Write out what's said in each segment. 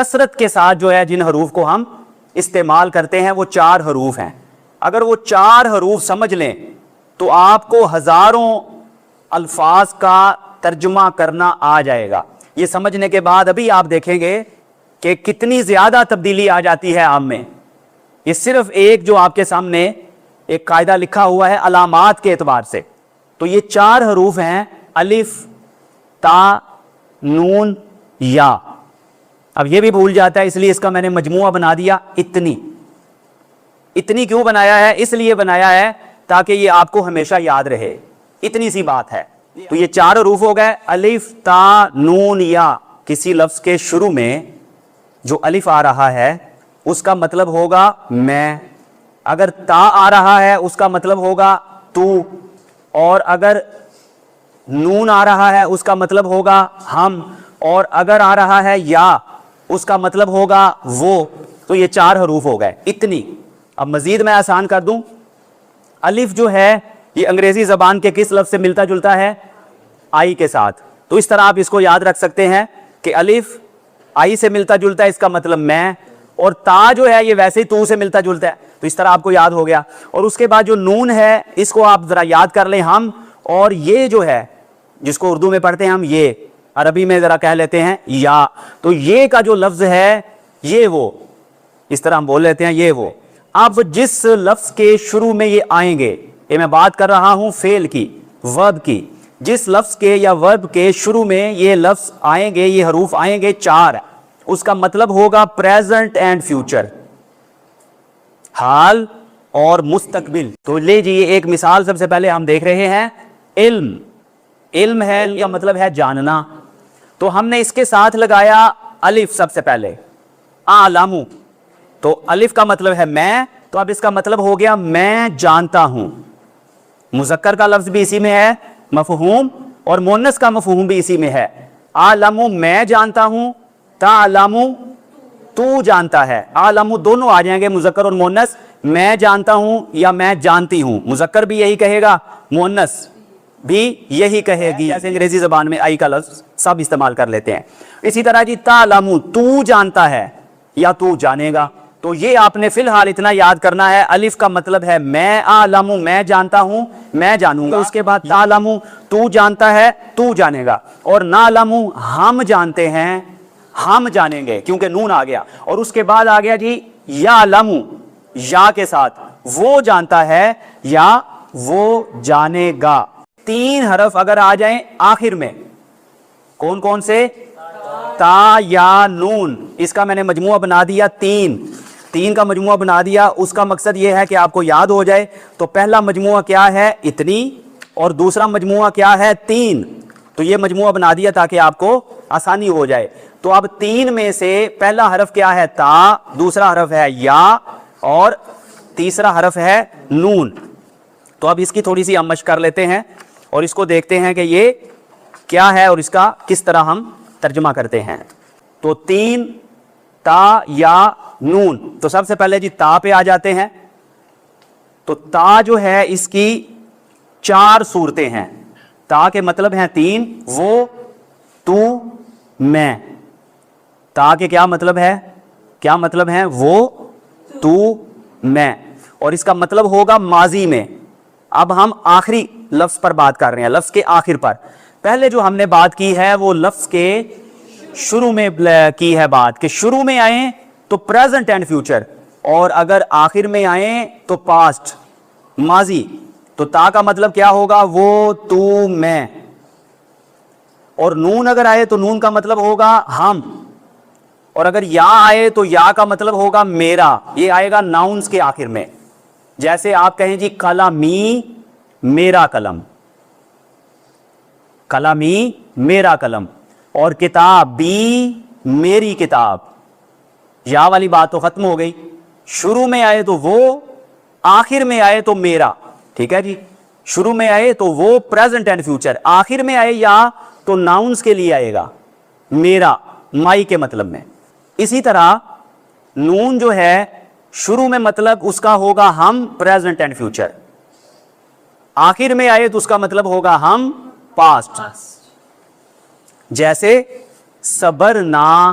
کثرت کے ساتھ جو ہے جن حروف کو ہم استعمال کرتے ہیں وہ 4 حروف ہیں. اگر وہ 4 حروف سمجھ لیں تو آپ کو ہزاروں الفاظ کا ترجمہ کرنا آ جائے گا. یہ سمجھنے کے بعد ابھی آپ دیکھیں گے کہ کتنی زیادہ تبدیلی آ جاتی ہے آپ میں. یہ صرف ایک جو آپ کے سامنے ایک قاعدہ لکھا ہوا ہے علامات کے اعتبار سے. تو یہ 4 حروف ہیں الف، تا، نون، یا. اب یہ بھی بھول جاتا ہے اس لیے اس کا میں نے مجموعہ بنا دیا اتنی. اتنی کیوں بنایا ہے؟ اس لیے بنایا ہے تاکہ یہ آپ کو ہمیشہ یاد رہے. اتنی سی بات ہے. تو یہ 4 حروف ہو گئے الف، تا، نون، یا. کسی لفظ کے شروع میں جو الف آ رہا ہے اس کا مطلب ہوگا میں. اگر تا آ رہا ہے اس کا مطلب ہوگا تو. اور اگر نون آ رہا ہے اس کا مطلب ہوگا ہم. اور اگر آ رہا ہے یا اس کا مطلب ہوگا وہ. تو یہ 4 حروف ہو گئے اتنی. اب مزید میں آسان کر دوں. الف جو ہے یہ انگریزی زبان کے کس لفظ سے ملتا جلتا ہے؟ آئی کے ساتھ. تو اس طرح آپ اس کو یاد رکھ سکتے ہیں کہ الف آئی سے ملتا جلتا ہے، اس کا مطلب میں. اور تا جو ہے یہ ویسے ہی تو سے ملتا جلتا ہے. تو اس طرح آپ کو یاد ہو گیا. اور اس کے بعد جو نون ہے اس کو آپ ذرا یاد کر لیں ہم. اور یہ جو ہے جس کو اردو میں پڑھتے ہیں ہم، یہ عربی میں ذرا کہہ لیتے ہیں یا. تو یہ کا جو لفظ ہے یہ وہ، اس طرح ہم بول لیتے ہیں یہ وہ. اب جس لفظ کے شروع میں یہ آئیں گے، یہ میں بات کر رہا ہوں فعل کی، ورب کی. جس لفظ کے یا ورب کے شروع میں یہ لفظ آئیں گے، یہ حروف آئیں گے 4، اس کا مطلب ہوگا پریزنٹ اینڈ فیوچر، حال اور مستقبل. تو لے جی ایک مثال سب سے پہلے ہم دیکھ رہے ہیں. علم. علم ہے یا مطلب ہے جاننا. تو ہم نے اس کے ساتھ لگایا الف سب سے پہلے. اعلم. تو الف کا مطلب ہے میں، تو اب اس کا مطلب ہو گیا میں جانتا ہوں. مذکر کا لفظ بھی اسی میں ہے مفہوم، اور مؤنث کا مفہوم بھی اسی میں ہے. اعلم میں جانتا ہوں، تعلم تو جانتا ہے. اعلم دونوں آ جائیں گے مذکر اور مؤنث. میں جانتا ہوں یا میں جانتی ہوں، مذکر بھی یہی کہے گا، مؤنث بھی یہی کہے گی. جیسے انگریزی زبان میں آئی کا لفظ سب استعمال کر لیتے ہیں. اسی طرح جی تعلم تو جانتا ہے یا تو جانے گا. تو یہ آپ نے فی الحال اتنا یاد کرنا ہے. الف کا مطلب ہے میں، اعلم میں جانتا ہوں، میں جانوں گا. اس کے بعد تعلم تو جانتا ہے، تو جانے گا. اور نعلم ہم جانتے ہیں، ہم جانیں گے کیونکہ نون آ گیا. اور اس کے بعد آ گیا جی یعلم، یا کے ساتھ وہ جانتا ہے یا وہ جانے گا. 3 حرف اگر آ جائیں آخر میں، کون کون سے؟ تا، یا، نون. اس کا میں نے مجموعہ بنا دیا 3 کا مجموعہ بنا دیا. اس کا مقصد یہ ہے کہ آپ کو یاد ہو جائے. تو پہلا مجموعہ کیا ہے؟ اتنی. اور دوسرا مجموعہ کیا ہے؟ 3. تو یہ مجموعہ بنا دیا تاکہ آپ کو آسانی ہو جائے. تو اب 3 میں سے پہلا حرف کیا ہے؟ تا. دوسرا حرف ہے یا، اور تیسرا حرف ہے نون. تو اب اس کی تھوڑی سی ہم مشق کر لیتے ہیں اور اس کو دیکھتے ہیں کہ یہ کیا ہے اور اس کا کس طرح ہم ترجمہ کرتے ہیں. تو 3 تا، یا، نون. تو سب سے پہلے جی تا پہ آ جاتے ہیں. تو تا جو ہے اس کی 4 صورتیں ہیں. تا کے مطلب ہیں 3، وہ، تو، میں. تا کے کیا مطلب ہے؟ کیا مطلب ہے؟ وہ، تو، میں. اور اس کا مطلب ہوگا ماضی میں. اب ہم آخری لفظ پر بات کر رہے ہیں، لفظ کے آخر پر. پہلے جو ہم نے بات کی ہے وہ لفظ کے شروع میں کی ہے بات، کہ شروع میں آئیں تو پریزنٹ اینڈ فیوچر، اور اگر آخر میں آئیں تو پاسٹ، ماضی. تو تا کا مطلب کیا ہوگا؟ وہ، تو، میں. اور نون اگر آئے تو نون کا مطلب ہوگا ہم. اور اگر یا آئے تو یا کا مطلب ہوگا میرا. یہ آئے گا ناؤنز کے آخر میں. جیسے آپ کہیں جی قلمی میرا قلم، قلمی میرا قلم. اور کتابی میری کتاب. یا والی بات تو ختم ہو گئی. شروع میں آئے تو وہ، آخر میں آئے تو میرا. ٹھیک ہے جی. شروع میں آئے تو وہ پریزنٹ اینڈ فیوچر، آخر میں آئے یا تو ناؤنز کے لیے آئے گا میرا، مائی کے مطلب میں. اسی طرح نون جو ہے شروع میں مطلب اس کا ہوگا ہم، پریزنٹ اینڈ فیوچر. آخر میں آئے تو اس کا مطلب ہوگا ہم، پاسٹ. جیسے صبرنا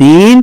3,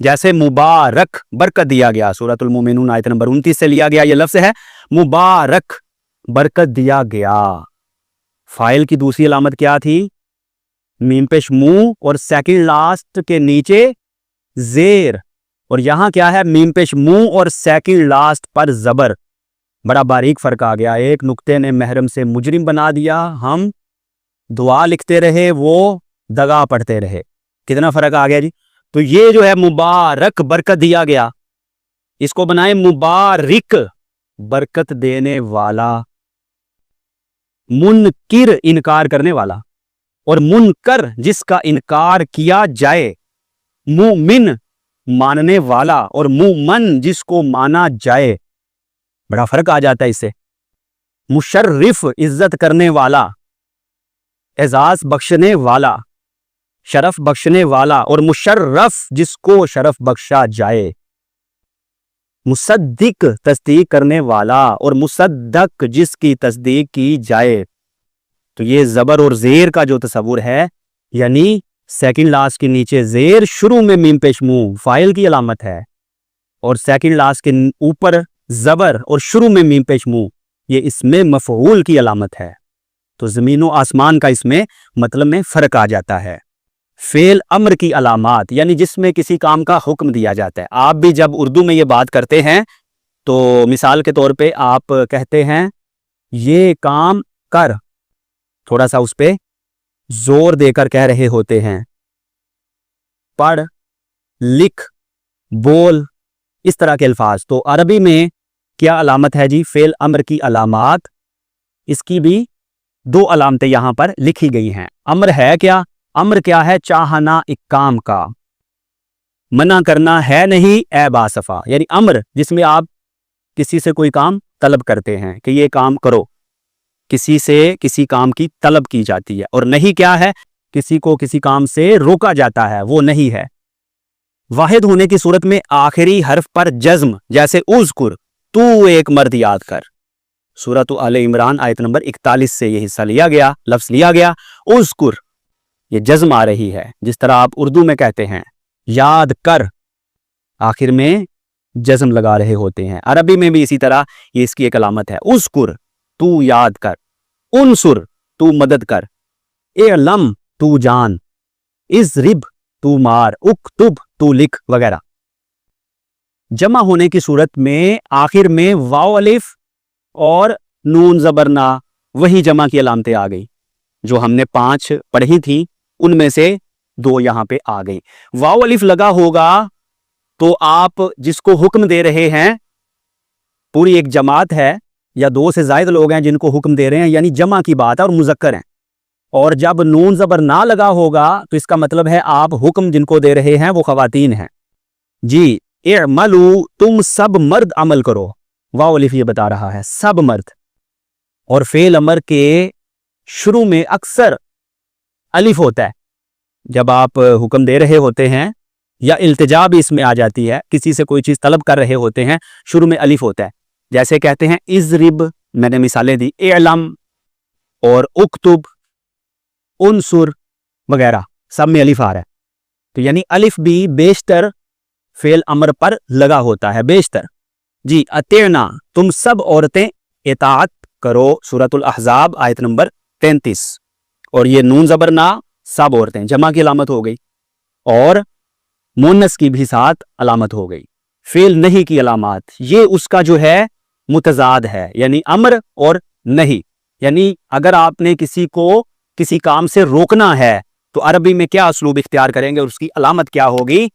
جیسے مبارک برکت دیا گیا، سورۃ المومنون آیت نمبر 29 سے لیا گیا یہ لفظ ہے مبارک، برکت دیا گیا۔ فائل کی دوسری علامت کیا تھی؟ میم پیش منہ اور سیکنڈ لاسٹ کے نیچے زیر، اور یہاں کیا ہے؟ میم پیش منہ اور سیکنڈ لاسٹ پر زبر۔ بڑا باریک فرق آ گیا، ایک نقطے نے محرم سے مجرم بنا دیا، ہم دعا لکھتے رہے وہ دگا پڑھتے رہے، کتنا فرق آ گیا جی۔ تو یہ جو ہے مبارک برکت دیا گیا، اس کو بنائے مبارک برکت دینے والا، منکر انکار کرنے والا، اور منکر جس کا انکار کیا جائے، مومن ماننے والا، اور مومن جس کو مانا جائے، بڑا فرق آ جاتا ہے اس سے۔ مشرف عزت کرنے والا، اعزاز بخشنے والا، شرف بخشنے والا، اور مشرف جس کو شرف بخشا جائے، مصدق تصدیق کرنے والا، اور مصدق جس کی تصدیق کی جائے۔ تو یہ زبر اور زیر کا جو تصور ہے، یعنی سیکنڈ لاسٹ کے نیچے زیر، شروع میں میم پیش منہ فاعل کی علامت ہے، اور سیکنڈ لاسٹ کے اوپر زبر اور شروع میں میم پیش منہ، یہ اس میں مفعول کی علامت ہے۔ تو زمین و آسمان کا اس میں مطلب میں فرق آ جاتا ہے۔ فعل امر کی علامات، یعنی جس میں کسی کام کا حکم دیا جاتا ہے۔ آپ بھی جب اردو میں یہ بات کرتے ہیں تو مثال کے طور پہ آپ کہتے ہیں یہ کام کر، تھوڑا سا اس پہ زور دے کر کہہ رہے ہوتے ہیں، پڑھ، لکھ، بول، اس طرح کے الفاظ۔ تو عربی میں کیا علامت ہے جی؟ فعل امر کی علامات، اس کی بھی دو علامتیں یہاں پر لکھی گئی ہیں۔ امر ہے کیا؟ امر کیا ہے؟ چاہنا ایک کام کا، منع کرنا ہے نہیں اے باصفا، یعنی امر جس میں آپ کسی سے کوئی کام طلب کرتے ہیں کہ یہ کام کرو، کسی سے کسی کام کی طلب کی جاتی ہے۔ اور نہیں کیا ہے؟ کسی کو کسی کام سے روکا جاتا ہے، وہ نہیں ہے۔ واحد ہونے کی صورت میں آخری حرف پر جزم، جیسے اذکر، تو ایک مرد یاد کر، سورۃ آل عمران آیت نمبر 41 سے یہ حصہ لیا گیا، لفظ لیا گیا، اذکر، یہ جزم آ رہی ہے، جس طرح آپ اردو میں کہتے ہیں یاد کر، آخر میں جزم لگا رہے ہوتے ہیں۔ عربی میں بھی اسی طرح یہ اس کی ایک علامت ہے، اذکر، تو یاد کر، انصر، تو مدد کر، اعلم، تو جان، اضرب، تو مار، اکتب، تو لکھ، وغیرہ۔ جمع ہونے کی صورت میں آخر میں واو الف اور نون زبرنا، وہی جمع کی علامتیں آ گئی جو ہم نے 5 پڑھی تھی، ان میں سے 2 یہاں پہ آ گئی۔ واو الف لگا ہوگا تو آپ جس کو حکم دے رہے ہیں، پوری ایک جماعت ہے یا 2 سے زائد لوگ ہیں جن کو حکم دے رہے ہیں، یعنی جمع کی بات ہے اور مذکر ہیں۔ اور جب نون زبر نہ لگا ہوگا تو اس کا مطلب ہے آپ حکم جن کو دے رہے ہیں وہ خواتین ہیں۔ جی اعملوا، تم سب مرد عمل کرو، واو الف یہ بتا رہا ہے سب مرد۔ اور فعل امر کے شروع میں اکثر الف ہوتا ہے جب آپ حکم دے رہے ہوتے ہیں، یا التجا بھی اس میں آ جاتی ہے، کسی سے کوئی چیز طلب کر رہے ہوتے ہیں، شروع میں الف ہوتا ہے، جیسے کہتے ہیں اضرب، میں نے مثالیں دی، اعلم اور اکتب، انصر وغیرہ، سب میں الف آ رہا ہے۔ تو یعنی الف بھی بیشتر فعل امر پر لگا ہوتا ہے، بیشتر۔ جی اطیعنا، تم سب عورتیں اطاعت کرو، سورۃ الاحزاب آیت نمبر 33۔ اور یہ نون زبر نا، سب عورتیں، جمع کی علامت ہو گئی، اور مونس کی بھی ساتھ علامت ہو گئی۔ فعل نہیں کی علامات، یہ اس کا جو ہے متضاد ہے، یعنی امر اور نہیں۔ یعنی اگر آپ نے کسی کو کسی کام سے روکنا ہے تو عربی میں کیا اسلوب اختیار کریں گے، اور اس کی علامت کیا ہوگی؟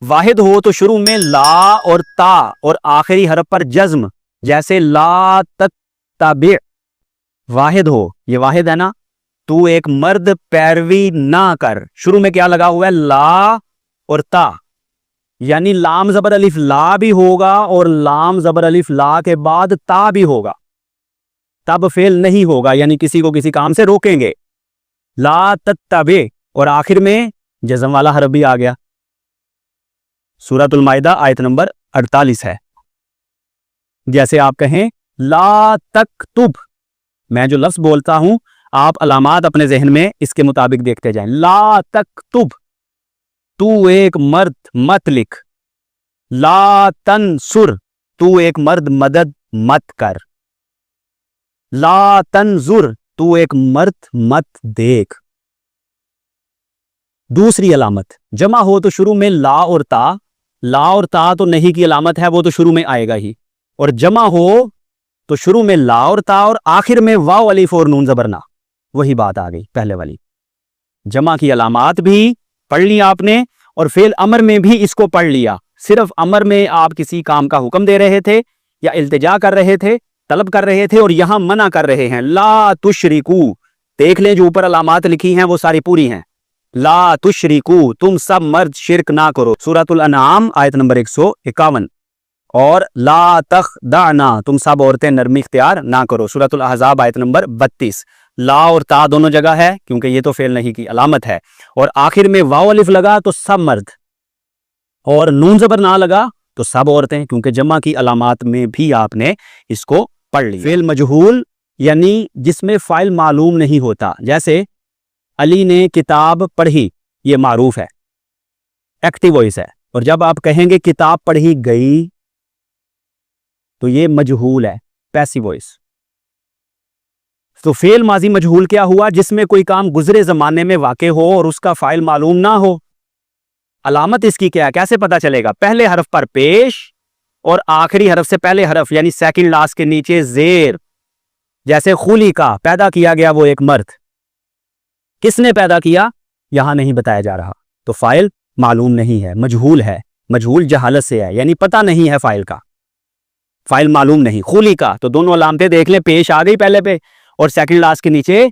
واحد ہو تو شروع میں لا اور تا اور آخری حرف پر جزم، جیسے لا تتبع، واحد ہو، یہ واحد ہے نا، تو ایک مرد پیروی نہ کر، شروع میں کیا لگا ہوا ہے؟ لا اور تا، یعنی لام زبر الف لا بھی ہوگا اور لام زبر الف لا کے بعد تا بھی ہوگا، تب فعل نہیں ہوگا، یعنی کسی کو کسی کام سے روکیں گے۔ لا تتبع، اور آخر میں جزم والا حرف بھی آ گیا، سورۃ المائدہ آیت نمبر 48 ہے۔ جیسے آپ کہیں لا تکتب، میں جو لفظ بولتا ہوں آپ علامات اپنے ذہن میں اس کے مطابق دیکھتے جائیں، لا تکتب، تو ایک مرد مت لکھ. لا تنصر, تو ایک مرد مدد مت کر. لا تنظر, تو ایک مرد مت دیکھ. دوسری علامت, جمع ہو تو شروع میں لا اور تا. لا اور تا تو نہیں کی علامت ہے, وہ تو شروع میں آئے گا ہی. اور جمع ہو تو شروع میں لا اور تا اور آخر میں واو الف اور نون زبر نا. وہی بات آ گئی پہلے والی. جمع کی علامات بھی پڑھ لی آپ نے, اور فعل امر میں بھی اس کو پڑھ لیا. صرف امر میں آپ کسی کام کا حکم دے رہے تھے یا التجا کر رہے تھے, طلب کر رہے تھے, اور یہاں منع کر رہے ہیں. لا تشرکو, دیکھ لیں جو اوپر علامات لکھی ہیں وہ ساری پوری ہیں. لا تشرکو, تم سب مرد شرک نہ کرو. سورۃ الانعام آیت نمبر 151. اور لا تخدعنا, تم سب عورتیں نرمی اختیار نہ کرو. سورۃ الاحزاب آیت نمبر 32. لا اور تا دونوں جگہ ہے کیونکہ یہ تو فعل نہیں کی علامت ہے. اور آخر میں واو الف لگا تو سب مرد, اور نون زبر نہ لگا تو سب عورتیں, کیونکہ جمع کی علامات میں بھی آپ نے اس کو پڑھ لیا. فعل مجہول یعنی جس میں فاعل معلوم نہیں ہوتا, جیسے علی نے کتاب پڑھی, یہ معروف ہے, ایکٹیو وائس ہے. اور جب آپ کہیں گے کتاب پڑھی گئی تو یہ مجہول ہے, پیسیو وائس. تو فعل ماضی مجہول کیا ہوا؟ جس میں کوئی کام گزرے زمانے میں واقع ہو اور اس کا فاعل معلوم نہ ہو. علامت اس کی کیا ہے, کیسے پتا چلے گا؟ پہلے حرف پر پیش اور آخری حرف سے پہلے حرف یعنی سیکنڈ لاسٹ کے نیچے زیر. جیسے خلی کا, پیدا کیا گیا وہ ایک مرد. کس نے پیدا کیا یہاں نہیں بتایا جا رہا, تو فاعل معلوم نہیں ہے, مجہول ہے. مجہول جہالت سے ہے, یعنی پتہ نہیں ہے فاعل کا, فاعل معلوم نہیں. خلی کا تو دونوں علامتیں دیکھ لیں, پیش آ گئی پہلے پہ اور سیکنڈ لاسٹ کے نیچے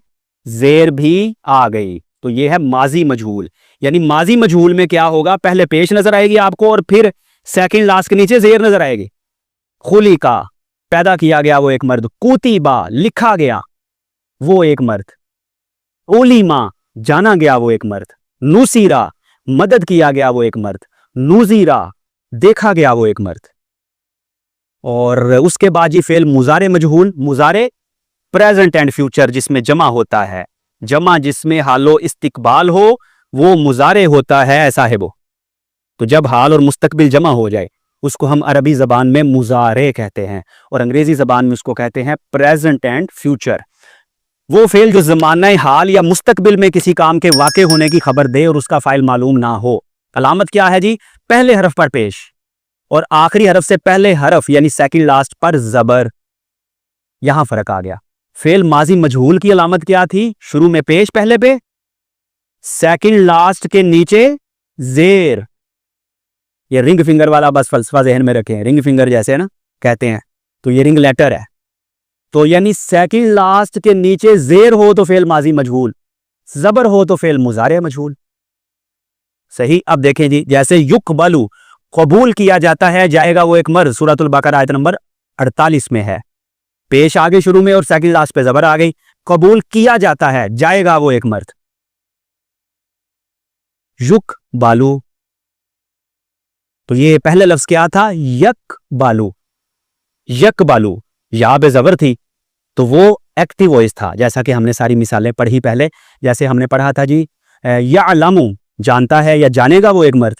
زیر بھی آ گئی. تو یہ ہے ماضی مجہول. یعنی ماضی مجہول میں کیا ہوگا؟ پہلے پیش نظر آئے گی آپ کو اور پھر سیکنڈ لاسٹ کے نیچے زیر نظر آئے گی. خلی کا, پیدا کیا گیا وہ ایک مرد. کوتیبا, لکھا گیا وہ ایک مرد. اولیما, جانا گیا وہ ایک مرد. نوسیرا, مدد کیا گیا وہ ایک مرد. نوزیرا, دیکھا گیا وہ ایک مرد. اور اس کے بعد یہ فعل مضارع مجہول, مضارع پریزنٹ اینڈ فیوچر جس میں جمع ہوتا ہے. جمع جس میں حال و استقبال ہو وہ مضارع ہوتا ہے صاحبو. تو جب حال اور مستقبل جمع ہو جائے اس کو ہم عربی زبان میں مضارع کہتے ہیں, اور انگریزی زبان میں اس کو کہتے ہیں پریزنٹ اینڈ فیوچر. وہ فعل جو زمانہ حال یا مستقبل میں کسی کام کے واقع ہونے کی خبر دے اور اس کا فاعل معلوم نہ ہو. علامت کیا ہے جی؟ پہلے حرف پر پیش اور آخری حرف سے پہلے حرف یعنی سیکنڈ لاسٹ پر زبر. یہاں فرق آ گیا. فعل ماضی مجہول کی علامت کیا تھی؟ شروع میں پیش پہلے پہ, سیکنڈ لاسٹ کے نیچے زیر. یہ رنگ فنگر والا بس فلسفہ ذہن میں رکھیں, رنگ فنگر جیسے نا کہتے ہیں, تو یہ رنگ لیٹر ہے. تو یعنی سیکنڈ لاسٹ کے نیچے زیر ہو تو فعل ماضی مجہول, زبر ہو تو فعل مضارع مجہول. صحیح. اب دیکھیں جی, جیسے یقبلو, قبول کیا جاتا ہے, جائے گا وہ ایک مرد. سورۃ البقرہ آیت نمبر 48 میں ہے. پیش آگے شروع میں اور سیکنڈ لاسٹ پہ زبر آ گئی. قبول کیا جاتا ہے, جائے گا وہ ایک مرد. یک بالو, تو یہ پہلے لفظ کیا تھا؟ یک بالو. یک بالو یا بے زبر تھی تو وہ ایکٹیو وائس تھا, جیسا کہ ہم نے ساری مثالیں پڑھی پہلے. جیسے ہم نے پڑھا تھا جی, یعلمو, جانتا ہے یا جانے گا وہ ایک مرد.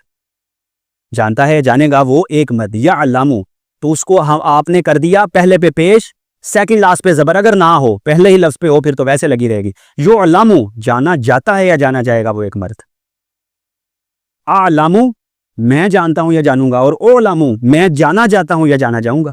جانتا ہے جانے گا وہ ایک مرد. یعلمو, تو اس کو آپ نے کر دیا پہلے پہ پیش, سیکنڈ لاسٹ پہ زبر. اگر نہ ہو پہلے ہی لفظ پہ ہو پھر تو ویسے لگی رہے گی. یعلمو, جانا جاتا ہے یا جانا جائے گا وہ ایک مرد. اعلمو, میں جانتا ہوں یا جانوں گا. اور اعلمو, میں جانا جاتا ہوں یا جانا جاؤں گا.